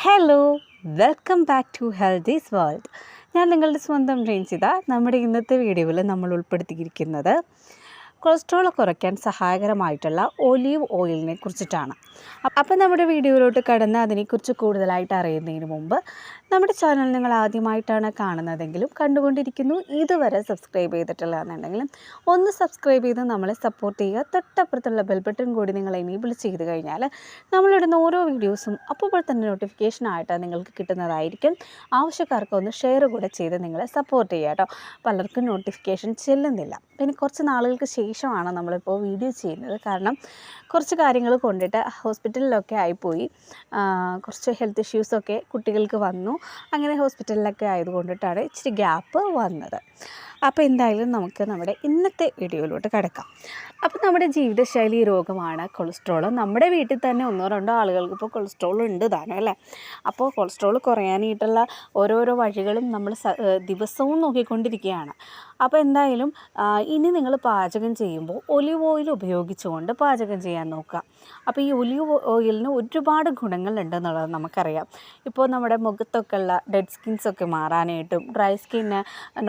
Hello, welcome back to healthies world. ഞാൻ നിങ്ങളുടെ സ്വന്തം രഞ്ജിത. നമ്മുടെ ഇന്നത്തെ വീഡിയോയിൽ നമ്മൾ ഉൾപ്പെടുത്തിയിരിക്കുന്നത് കൊളസ്ട്രോൾ കുറയ്ക്കാൻ സഹായകരമായിട്ടുള്ള ഒലീവ് ഓയിലിനെ കുറിച്ചിട്ടാണ്. അപ്പോൾ നമ്മുടെ വീഡിയോയിലോട്ട് കടന്ന് അതിനെക്കുറിച്ച് കൂടുതലായിട്ട് അറിയുന്നതിന് മുമ്പ് നമ്മുടെ ചാനൽ നിങ്ങൾ ആദ്യമായിട്ടാണ് കാണുന്നതെങ്കിലും കണ്ടുകൊണ്ടിരിക്കുന്നു, ഇതുവരെ സബ്സ്ക്രൈബ് ചെയ്തിട്ടില്ല എന്നുണ്ടെങ്കിലും ഒന്ന് സബ്സ്ക്രൈബ് ചെയ്ത് നമ്മളെ സപ്പോർട്ട് ചെയ്യുക. തൊട്ടപ്പുറത്തുള്ള ബെൽ ബട്ടൺ കൂടി നിങ്ങൾ എനേബിൾ ചെയ്ത് കഴിഞ്ഞാൽ നമ്മളിടുന്ന ഓരോ വീഡിയോസും അപ്പോൾ തന്നെ നോട്ടിഫിക്കേഷനായിട്ട് നിങ്ങൾക്ക് കിട്ടുന്നതായിരിക്കും. ആവശ്യക്കാർക്ക് ഒന്ന് ഷെയർ കൂടെ ചെയ്ത് നിങ്ങളെ സപ്പോർട്ട് ചെയ്യുക കേട്ടോ. പലർക്കും നോട്ടിഫിക്കേഷൻ ചെല്ലുന്നില്ല. പിന്നെ കുറച്ച് നാളുകൾക്ക് ശേഷമാണ് നമ്മളിപ്പോൾ വീഡിയോ ചെയ്യുന്നത്. കാരണം കുറച്ച് കാര്യങ്ങൾ കൊണ്ടിട്ട് ഹോസ്പിറ്റലിലൊക്കെ ആയിപ്പോയി. കുറച്ച് ഹെൽത്ത് ഇഷ്യൂസൊക്കെ കുട്ടികൾക്ക് വന്നു. അങ്ങനെ ഹോസ്പിറ്റലിലൊക്കെ ആയതുകൊണ്ടിട്ടാണ് ഇച്ചിരി ഗ്യാപ്പ് വന്നത്. അപ്പോൾ എന്തായാലും നമുക്ക് നമ്മുടെ ഇന്നത്തെ വീഡിയോയിലോട്ട് കിടക്കാം. അപ്പോൾ നമ്മുടെ ജീവിതശൈലി രോഗമാണ് കൊളസ്ട്രോൾ. നമ്മുടെ വീട്ടിൽ തന്നെ ഒന്നോ രണ്ടോ ആളുകൾക്ക് ഇപ്പോൾ കൊളസ്ട്രോൾ ഉണ്ട് താനും അല്ലേ. അപ്പോൾ കൊളസ്ട്രോൾ കുറയാനായിട്ടുള്ള ഓരോരോ വഴികളും നമ്മൾ ദിവസവും നോക്കിക്കൊണ്ടിരിക്കുകയാണ്. അപ്പോൾ എന്തായാലും ഇനി നിങ്ങൾ പാചകം ചെയ്യുമ്പോൾ ഒലിവ് ഓയിൽ ഉപയോഗിച്ചുകൊണ്ട് പാചകം ചെയ്യാൻ നോക്കുക. അപ്പോൾ ഈ ഒലിവ് ഓയിലിന് ഒരുപാട് ഗുണങ്ങളുണ്ടെന്നുള്ളത് നമുക്കറിയാം. ഇപ്പോൾ നമ്മുടെ മുഖത്തൊക്കെ ഉള്ള ഡെഡ് സ്കിൻസൊക്കെ മാറാനായിട്ടും ഡ്രൈ സ്കിന്ന്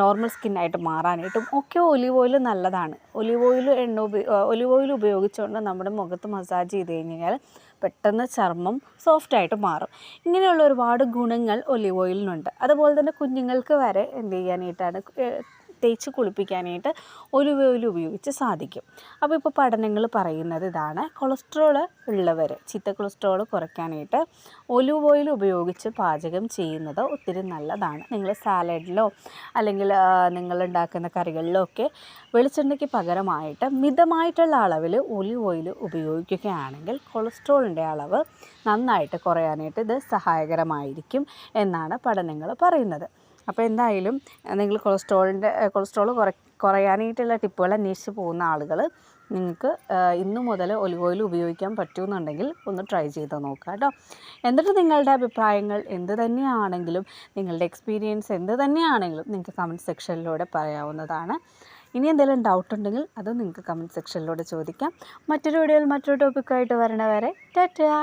നോർമൽ സ്കിന്നായിട്ട് മാറാനായിട്ടും ഒക്കെ ഒലിവ് ഓയിൽ നല്ലതാണ്. ഒലിവ് ഓയിൽ ഉപയോഗിച്ചുകൊണ്ട് നമ്മുടെ മുഖത്ത് മസാജ് ചെയ്ത് കഴിഞ്ഞാൽ പെട്ടെന്ന് ചർമ്മം സോഫ്റ്റായിട്ട് മാറും. ഇങ്ങനെയുള്ള ഒരുപാട് ഗുണങ്ങൾ ഒലിവ് ഓയിലിനുണ്ട്. അതുപോലെ തന്നെ കുഞ്ഞുങ്ങൾക്ക് വരെ എന്ത് ചെയ്യാനായിട്ടാണ് തേച്ച് കുളിപ്പിക്കാനായിട്ട് ഒലിവ് ഓയിൽ ഉപയോഗിച്ച് സാധിക്കും. അപ്പോൾ ഇപ്പോൾ പഠനങ്ങൾ പറയുന്നത് ഇതാണ്, കൊളസ്ട്രോൾ ഉള്ളവർ ചീത്ത കൊളസ്ട്രോൾ കുറയ്ക്കാനായിട്ട് ഒലിവ് ഓയിൽ ഉപയോഗിച്ച് പാചകം ചെയ്യുന്നത് ഒത്തിരി നല്ലതാണ്. നിങ്ങൾ സാലഡിലോ അല്ലെങ്കിൽ നിങ്ങളുണ്ടാക്കുന്ന കറികളിലോ ഒക്കെ വെളിച്ചെണ്ണയ്ക്ക് പകരമായിട്ട് മിതമായിട്ടുള്ള അളവിൽ ഒലിവ് ഓയിൽ ഉപയോഗിക്കുകയാണെങ്കിൽ കൊളസ്ട്രോളിൻ്റെ അളവ് നന്നായിട്ട് കുറയാനായിട്ട് ഇത് സഹായകരമായിരിക്കും എന്നാണ് പഠനങ്ങൾ പറയുന്നത്. അപ്പോൾ എന്തായാലും നിങ്ങൾ കൊളസ്ട്രോൾ കുറയാനായിട്ടുള്ള ടിപ്പുകൾ അന്വേഷിച്ച് പോകുന്ന ആളുകൾ നിങ്ങൾക്ക് ഇന്നു മുതൽ ഒലിവ് ഓയിൽ ഉപയോഗിക്കാൻ പറ്റുമെന്നുണ്ടെങ്കിൽ ഒന്ന് ട്രൈ ചെയ്ത് നോക്കുക കേട്ടോ. എന്നിട്ട് നിങ്ങളുടെ അഭിപ്രായങ്ങൾ എന്ത് തന്നെയാണെങ്കിലും നിങ്ങളുടെ എക്സ്പീരിയൻസ് എന്ത് തന്നെയാണെങ്കിലും നിങ്ങൾക്ക് കമൻറ്റ് സെക്ഷനിലൂടെ പറയാവുന്നതാണ്. ഇനി എന്തെങ്കിലും ഡൗട്ട് ഉണ്ടെങ്കിൽ അത് നിങ്ങൾക്ക് കമൻറ്റ് സെക്ഷനിലൂടെ ചോദിക്കാം. മറ്റൊരു വീഡിയോയിൽ മറ്റൊരു ടോപ്പിക്കായിട്ട് വരണവരെ ടാറ്റാ.